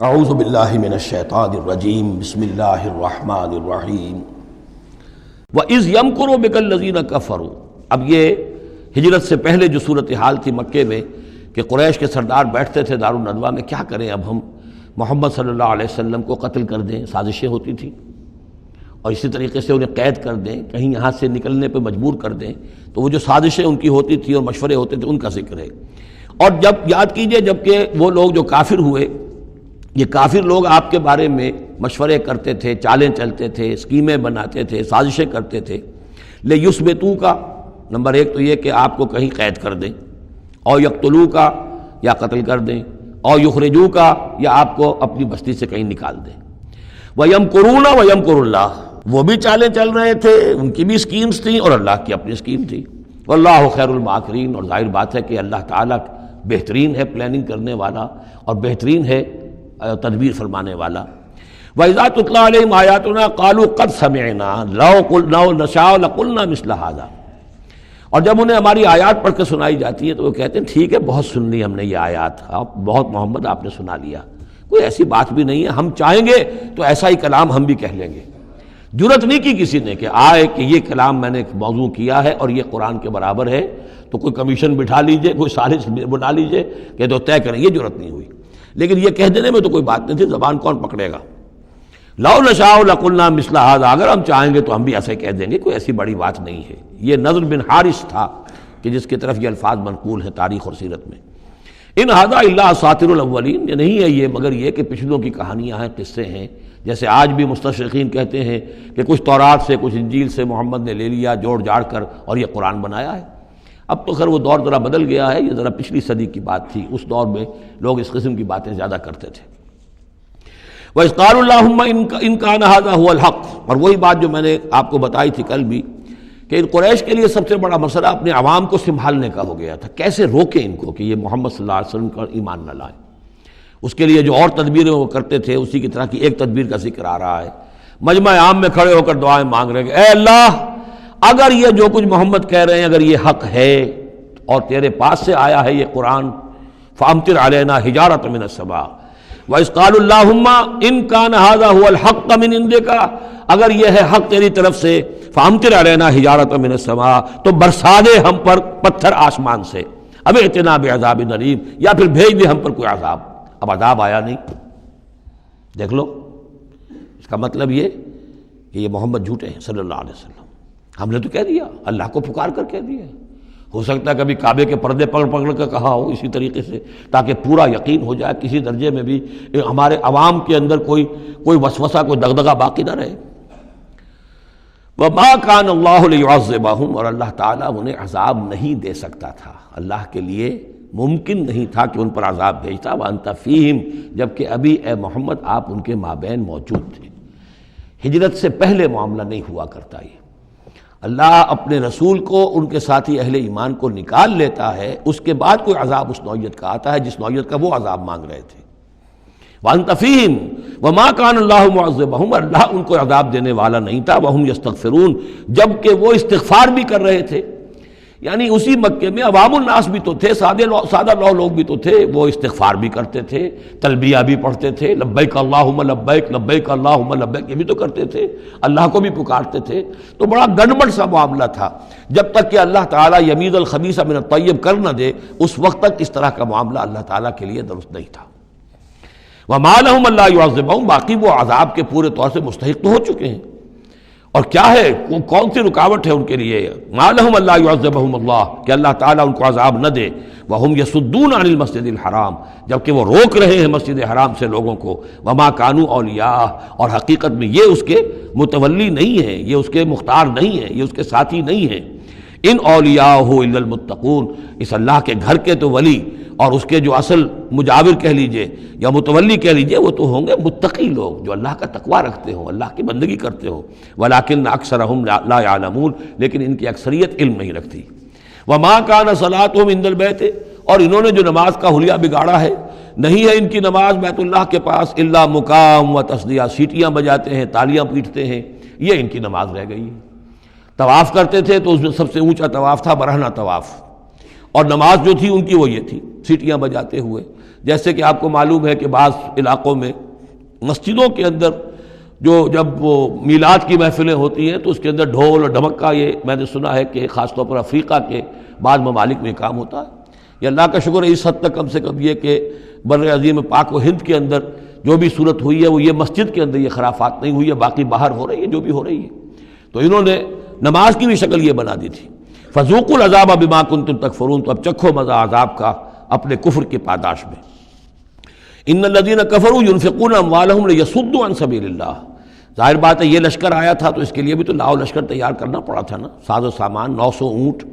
اعوذ باللہ من الشیطان الرجیم بسم اللہ الرحمن الرحیم وَإِذْ يَمْكُرُ بِكَ الَّذِينَ كَفَرُوا۔ اب یہ ہجرت سے پہلے جو صورتحال تھی مکے میں کہ قریش کے سردار بیٹھتے تھے دارالندوہ میں، کیا کریں اب ہم محمد صلی اللہ علیہ وسلم کو قتل کر دیں، سازشیں ہوتی تھیں، اور اسی طریقے سے انہیں قید کر دیں، کہیں یہاں سے نکلنے پہ مجبور کر دیں، تو وہ جو سازشیں ان کی ہوتی تھی اور مشورے ہوتے تھے ان کا ذکر ہے۔ اور جب یاد کیجئے جب کہ وہ لوگ جو کافر ہوئے، یہ کافر لوگ آپ کے بارے میں مشورے کرتے تھے، چالیں چلتے تھے، اسکیمیں بناتے تھے، سازشیں کرتے تھے، لیُثْبِتُوکَ کا نمبر ایک تو یہ کہ آپ کو کہیں قید کر دیں، اور یقتلوکَ یا قتل کر دیں، اور یخرجوکَ یا آپ کو اپنی بستی سے کہیں نکال دیں۔ وَيَمْكُرُونَ وَيَمْكُرُ اللَّهُ، وہ بھی چالیں چل رہے تھے، ان کی بھی اسکیمز تھیں اور اللہ کی اپنی اسکیم تھی۔ وَاللَّهُ خَيْرُ الْمَاكِرِينَ، اور ظاہر بات ہے کہ اللہ تعالیٰ بہترین ہے پلاننگ کرنے والا اور بہترین ہے تدبیر فرمانے والا۔ وَإِذَا تُتْلَىٰ عَلَيْهِمْ آيَاتُنَا قَالُوا قَدْ سَمِعْنَا لَوْ نَشَاءُ لَقُلْنَا مِثْلَ هَٰذَا، اور جب انہیں ہماری آیات پڑھ کے سنائی جاتی ہے تو وہ کہتے ہیں ٹھیک ہے، بہت سن لی ہم نے یہ آیات، بہت محمد آپ نے سنا لیا، کوئی ایسی بات بھی نہیں ہے، ہم چاہیں گے تو ایسا ہی کلام ہم بھی کہہ لیں گے۔ جرت نہیں کی کسی نے کہ آئے کہ یہ کلام میں نے ایک موضوع کیا ہے اور یہ قرآن کے برابر ہے، تو کوئی کمیشن بٹھا لیجئے، کوئی سازش بنا لیجئے کہ تو طے کریں، یہ جرت نہیں ہوئی۔ لیکن یہ کہہ دینے میں تو کوئی بات نہیں تھی، زبان کون پکڑے گا۔ لَوْ نَشَاءُ لَقُلْنَا مِثْلَ هَٰذَا، اگر ہم چاہیں گے تو ہم بھی ایسے کہہ دیں گے، کوئی ایسی بڑی بات نہیں ہے۔ یہ نضر بن حارث تھا کہ جس کی طرف یہ الفاظ منقول ہیں تاریخ اور سیرت میں۔ ان ھذا الا اساطیر الاولین، یہ نہیں ہے یہ مگر یہ کہ پچھلوں کی کہانیاں ہیں، قصے ہیں، جیسے آج بھی مستشرقین کہتے ہیں کہ کچھ تورات سے کچھ انجیل سے محمد نے لے لیا جوڑ جاڑ کر اور یہ قرآن بنایا ہے۔ اب تو خیر وہ دور ذرا بدل گیا ہے، یہ ذرا پچھلی صدی کی بات تھی، اس دور میں لوگ اس قسم کی باتیں زیادہ کرتے تھے۔ وَإِذْ قَالُوا اللَّهُمَّ إِن كَانَ هَذَا هُوَ الْحَقُّ، اور وہی بات جو میں نے آپ کو بتائی تھی کل بھی کہ ان قریش کے لیے سب سے بڑا مسئلہ اپنے عوام کو سنبھالنے کا ہو گیا تھا، کیسے روکیں ان کو کہ یہ محمد صلی اللہ علیہ وسلم کا ایمان نہ لائیں۔ اس کے لیے جو اور تدبیریں وہ کرتے تھے اسی کی طرح کی ایک تدبیر کا ذکر آ رہا ہے۔ مجمع عام میں کھڑے ہو کر دعائیں مانگ رہے ہیں، اے اللہ اگر یہ جو کچھ محمد کہہ رہے ہیں اگر یہ حق ہے اور تیرے پاس سے آیا ہے یہ قرآن، فَأَمْطِرْ عَلَيْنَا حِجَارَةً مِّنَ السَّمَاءِ وَإِذْ قَالُوا اللَّهُمَّ إِن كَانَ هَذَا هُوَ الْحَقُّ مِنْ عِندِكَ، اگر یہ ہے حق تیری طرف سے، فَأَمْطِرْ عَلَيْنَا حِجَارَةً مِّنَ السَّمَاءِ، تو برسا دے ہم پر پتھر آسمان سے، اب ائتنا بعذاب الیم، یا پھر بھیج دے ہم پر کوئی عذاب۔ اب عذاب آیا نہیں، دیکھ لو، اس کا مطلب یہ کہ یہ محمد جھوٹے ہیں صلی اللہ علیہ وسلم۔ ہم نے تو کہہ دیا، اللہ کو پکار کر کہہ دیا، ہو سکتا ہے کبھی کعبے کے پردے پکڑ پکڑ کر کہا ہو اسی طریقے سے، تاکہ پورا یقین ہو جائے، کسی درجے میں بھی ہمارے عوام کے اندر کوئی وسوسہ، کوئی دغدغہ باقی نہ رہے۔ وَمَا كَانَ اللَّهُ لِيُعَذِّبَهُمْ، اور اللہ تعالیٰ انہیں عذاب نہیں دے سکتا تھا، اللہ کے لیے ممکن نہیں تھا کہ ان پر عذاب بھیجتا۔ وَأَنْتَ فِيهِمْ، جبکہ ابھی اے محمد آپ ان کے مابین موجود تھے۔ ہجرت سے پہلے معاملہ نہیں ہوا کرتا یہ، اللہ اپنے رسول کو ان کے ساتھی اہل ایمان کو نکال لیتا ہے، اس کے بعد کوئی عذاب اس نوعیت کا آتا ہے جس نوعیت کا وہ عذاب مانگ رہے تھے۔ وَأَنْتَ فِيهِمْ وَمَا كَانَ اللَّهُ مُعَذِّبَهُمْ، اللہ ان کو عذاب دینے والا نہیں تھا، وَهُمْ يَسْتَغْفِرُونَ، جبکہ وہ استغفار بھی کر رہے تھے۔ یعنی اسی مکے میں عوام الناس بھی تو تھے، سادہ لوگ بھی تو تھے، وہ استغفار بھی کرتے تھے، تلبیہ بھی پڑھتے تھے، لبیک اللہم لبیک لبیک اللہم لبیک، یہ بھی تو کرتے تھے، اللہ کو بھی پکارتے تھے۔ تو بڑا گڑبڑ سا معاملہ تھا، جب تک کہ اللہ تعالیٰ یمیز الخبیث من الطیب کر نہ دے اس وقت تک اس طرح کا معاملہ اللہ تعالیٰ کے لیے درست نہیں تھا۔ وَمَا لَهُمْ أَلَّا يُعَذِّبَهُمْ، باقی وہ عذاب کے پورے طور سے مستحق تو ہو چکے ہیں، اور کیا ہے کون سی رکاوٹ ہے ان کے لیے؟ مَا لَهُمْ أَلَّا يُعَذِّبَهُمُ اللَّهُ، کہ اللہ تعالیٰ ان کو عذاب نہ دے۔ وَهُمْ يَصُدُّونَ عَنِ الْمَسْجِدِ الْحَرَامِ، جبکہ وہ روک رہے ہیں مسجد حرام سے لوگوں کو۔ وَمَا كَانُوا أَوْلِيَاءَهُ، اور حقیقت میں یہ اس کے متولی نہیں ہیں، یہ اس کے مختار نہیں ہیں، یہ اس کے ساتھی نہیں ہیں۔ ان اولیاءہ الا المتقون، اس اللہ کے گھر کے تو ولی اور اس کے جو اصل مجاور کہہ لیجئے یا متولی کہہ لیجئے، وہ تو ہوں گے متقی لوگ جو اللہ کا تقوی رکھتے ہوں، اللہ کی بندگی کرتے ہوں۔ ولکن اکثرهم لا يعلمون، لیکن ان کی اکثریت علم نہیں رکھتی۔ وما كان صلاتهم عند البيت، اور انہوں نے جو نماز کا حلیہ بگاڑا ہے، نہیں ہے ان کی نماز بیت اللہ کے پاس الا مقام و تصدیہ، سیٹیاں بجاتے ہیں، تالیاں پیٹتے ہیں، یہ ان کی نماز رہ گئی ہے۔ طواف کرتے تھے تو اس میں سب سے اونچا طواف تھا برہنہ طواف، اور نماز جو تھی ان کی وہ یہ تھی۔ سیٹیاں بجاتے ہوئے. جیسے کہ آپ کو معلوم ہے کہ بعض علاقوں میں مسجدوں کے اندر جب وہ میلاد کی محفلیں ہوتی ہیں تو اس کے اندر ڈھول اور ڈھمکا، یہ میں نے سنا ہے کہ خاص طور پر افریقہ کے بعض ممالک میں کام ہوتا ہے. یہ اللہ کا شکر ہے اس حد تک کم سے کم یہ کہ بر عظیم پاک و ہند کے اندر جو بھی صورت ہوئی ہے وہ یہ مسجد کے اندر یہ خرافات نہیں ہوئی ہے، باقی باہر ہو رہی ہے جو بھی ہو رہی ہے. تو انہوں نے نماز کی بھی شکل یہ بنا دی تھی. فذوقوا العذاب بما کنتم تکفرون، تو اب چکھو مزہ عذاب کا اپنے کفر کی پاداش میں. ان الذین کفروا ينفقون اموالهم لیصدوا عن سبیل اللہ. ظاہر بات ہے یہ لشکر آیا تھا تو اس کے لیے بھی تو لاؤ لشکر تیار کرنا پڑا تھا نا، ساز و سامان، 900 اونٹ،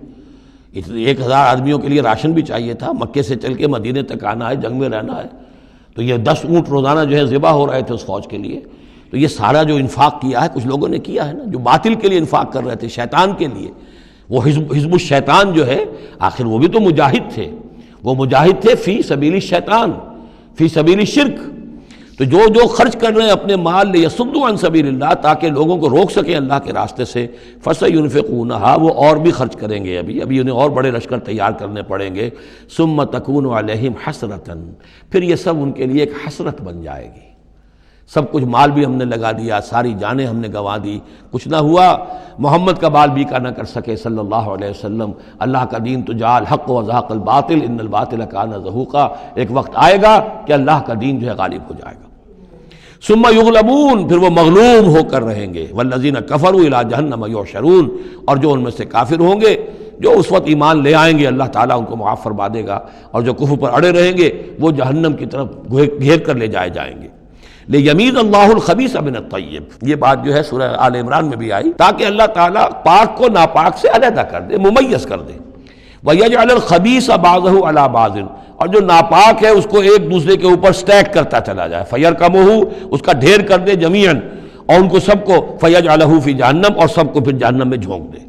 1000 آدمیوں کے لیے راشن بھی چاہیے تھا. مکے سے چل کے مدینے تک آنا ہے، جنگ میں رہنا ہے، تو یہ 10 اونٹ روزانہ جو ہے ذبح ہو رہے تھے اس فوج کے لیے. تو یہ سارا جو انفاق کیا ہے کچھ لوگوں نے کیا ہے نا، جو باطل کے لیے انفاق کر رہے تھے، شیطان کے لیے. وہ حزب الشیطان جو ہے آخر وہ بھی تو مجاہد تھے، وہ مجاہد تھے فی سبیل الشیطان، فی سبیل الشرک. تو جو خرچ کر رہے ہیں اپنے مال لیصدوا عن سبیل اللہ، تاکہ لوگوں کو روک سکیں اللہ کے راستے سے، فسینفقونھا، وہ اور بھی خرچ کریں گے. ابھی انہیں اور بڑے لشکر تیار کرنے پڑیں گے. ثم تکون علیہم حسرۃ، پھر یہ سب ان کے لیے ایک حسرت بن جائے گی. سب کچھ مال بھی ہم نے لگا دیا، ساری جانیں ہم نے گنوا دی، کچھ نہ ہوا. محمد کا بال بیکا نہ کر سکے صلی اللہ علیہ وسلم. اللہ کا دین تو جا الحق وزهق الباطل ان الباطل کان زہوقا. ایک وقت آئے گا کہ اللہ کا دین جو ہے غالب ہو جائے گا. ثم یغلبون، پھر وہ مغلوب ہو کر رہیں گے. والذین کفروا الی جہنم یحشرون، اور جو ان میں سے کافر ہوں گے، جو اس وقت ایمان لے آئیں گے اللہ تعالیٰ ان کو معاف فرما دے گا، اور جو کفر پر اڑے رہیں گے وہ جہنم کی طرف گھیر کر لے جائے جائیں گے. لیمیز اللہ الخبیث من الطیب، یہ بات جو ہے سورہ آل عمران میں بھی آئی، تاکہ اللہ تعالیٰ پاک کو ناپاک سے علیحدہ کر دے، ممیز کر دے. وَيَجْعَلَ الْخَبِيثَ بَعْضَهُ عَلَى بَعْضٍ، اور جو ناپاک ہے اس کو ایک دوسرے کے اوپر سٹیک کرتا چلا جائے. فَيَرْكَمُهُ، اس کا ڈھیر کر دے جمیعاً، اور ان کو سب کو فَيَجْعَلَهُ فِي جہنم، اور سب کو پھر جہنم میں جھونک دے.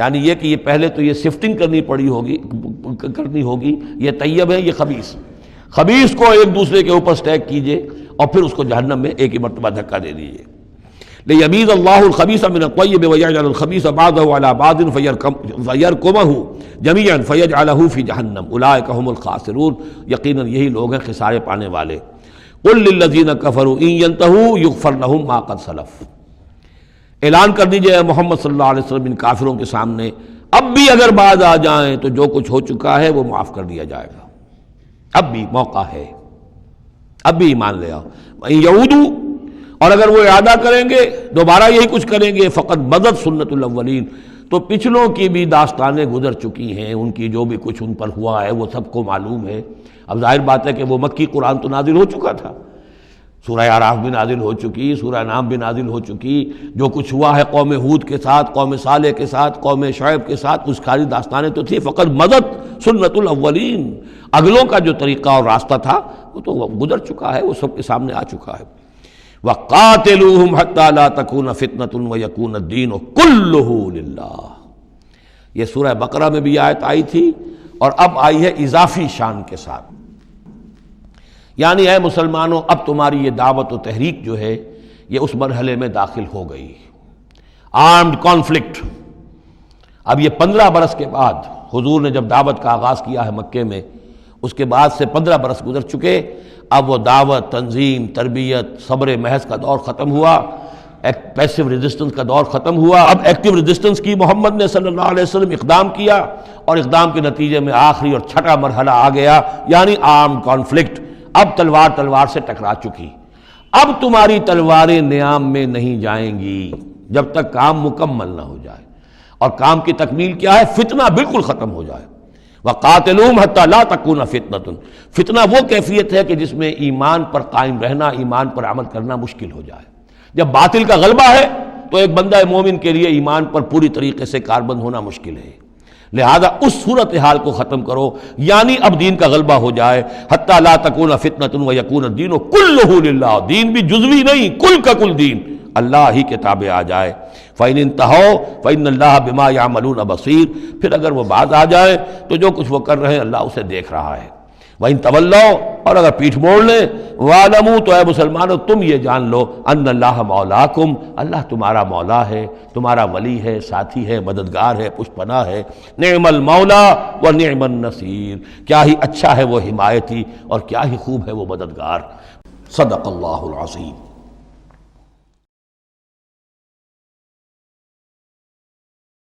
یعنی یہ کہ یہ پہلے تو یہ سفٹنگ کرنی ہوگی، یہ طیب ہے، یہ خبیث. خبیث کو ایک دوسرے کے اوپر سٹیک کیجئے اور پھر اس کو جہنم میں ایک ہی مرتبہ دھکا دے دیجئے. لیمیز اللہ الخبیث من الطیب ویجعل الخبیث بعضه علی بعض فیرکمہ جمیعا فیجعلہ فی جہنم اولئک هم الخاسرون، یقیناً یہی لوگ ہیں خسارے پانے والے. قل للذین کفروا ان ینتہوا یغفر لهم ما قد سلف، اعلان کر دیجئے محمد صلی اللہ علیہ وسلم ان کافروں کے سامنے، اب بھی اگر باز آ جائیں تو جو کچھ ہو چکا ہے وہ معاف کر دیا جائے گا. اب بھی موقع ہے، اب بھی ایمان لے آؤ. یعودو، اور اگر وہ اعادہ کریں گے، دوبارہ یہی کچھ کریں گے، فقط بدت سنت الاولین، تو پچھلوں کی بھی داستانیں گزر چکی ہیں، ان کی جو بھی کچھ ان پر ہوا ہے وہ سب کو معلوم ہے. اب ظاہر بات ہے کہ وہ مکی قرآن تو نازل ہو چکا تھا، سورہ اعراف بھی نازل ہو چکی، سورہ نام بھی نازل ہو چکی. جو کچھ ہوا ہے قوم ہود کے ساتھ، قوم صالح کے ساتھ، قوم شعیب کے ساتھ، اس ساری داستانیں تو تھی. فقط مدد سنت الاولین، اگلوں کا جو طریقہ اور راستہ تھا وہ تو گزر چکا ہے، وہ سب کے سامنے آ چکا ہے. وَقَاتِلُوهُمْ حَتَّى لَا تَكُونَ فِتْنَةٌ وَيَكُونَ الدِّينُ كُلُّهُ لِلَّهِ. یہ سورہ بقرہ میں بھی آیت آئی تھی اور اب آئی ہے اضافی شان کے ساتھ. یعنی اے مسلمانوں، اب تمہاری یہ دعوت و تحریک جو ہے یہ اس مرحلے میں داخل ہو گئی، آرمڈ کانفلکٹ. اب یہ 15 برس کے بعد حضور نے جب دعوت کا آغاز کیا ہے مکے میں، اس کے بعد سے 15 برس گزر چکے. اب وہ دعوت، تنظیم، تربیت، صبر محض کا دور ختم ہوا، پیسو ریزسٹنس کا دور ختم ہوا. اب ایکٹیو ریزسٹنس کی محمد نے صلی اللہ علیہ وسلم اقدام کیا، اور اقدام کے نتیجے میں آخری اور چھٹا مرحلہ آ گیا، یعنی آرمڈ کانفلکٹ. اب تلوار سے ٹکرا چکی. اب تمہاری تلواریں نیام میں نہیں جائیں گی جب تک کام مکمل نہ ہو جائے. اور کام کی تکمیل کیا ہے؟ فتنہ بالکل ختم ہو جائے. وَقَاتِلُوهُمْ حَتَّى لَا تَكُونَ فِتْنَةٌ، فتنہ وہ کیفیت ہے کہ جس میں ایمان پر قائم رہنا، ایمان پر عمل کرنا مشکل ہو جائے. جب باطل کا غلبہ ہے تو ایک بندہ مومن کے لیے ایمان پر پوری طریقے سے کاربند ہونا مشکل ہے. لہذا اس صورتحال کو ختم کرو، یعنی اب دین کا غلبہ ہو جائے. حَتَّى لَا تَكُونَ فِتْنَةٌ وَيَكُونَ الدِّينُ كُلُّهُ لِلَّهِ، دین بھی جزوی نہیں، کل کا کل دین اللہ ہی کے تابع آ جائے. فَإِنِ انْتَهَوْا فَإِنَّ اللَّهَ بِمَا يَعْمَلُونَ بَصِيرٌ، پھر اگر وہ باز آ جائے تو جو کچھ وہ کر رہے ہیں اللہ اسے دیکھ رہا ہے. وَإِن تَوَلَّوْا، اور اگر پیٹھ موڑ لیں وَاعْلَمُوا تو اے مسلمانوں تم یہ جان لو ان اللہ مولاکم اللہ تمہارا مولا ہے، تمہارا ولی ہے، ساتھی ہے، مددگار ہے، پشت پناہ ہے، نعم المولا و نعم النصیر، کیا ہی اچھا ہے وہ حمایتی اور کیا ہی خوب ہے وہ مددگار۔ صدق اللہ العظیم۔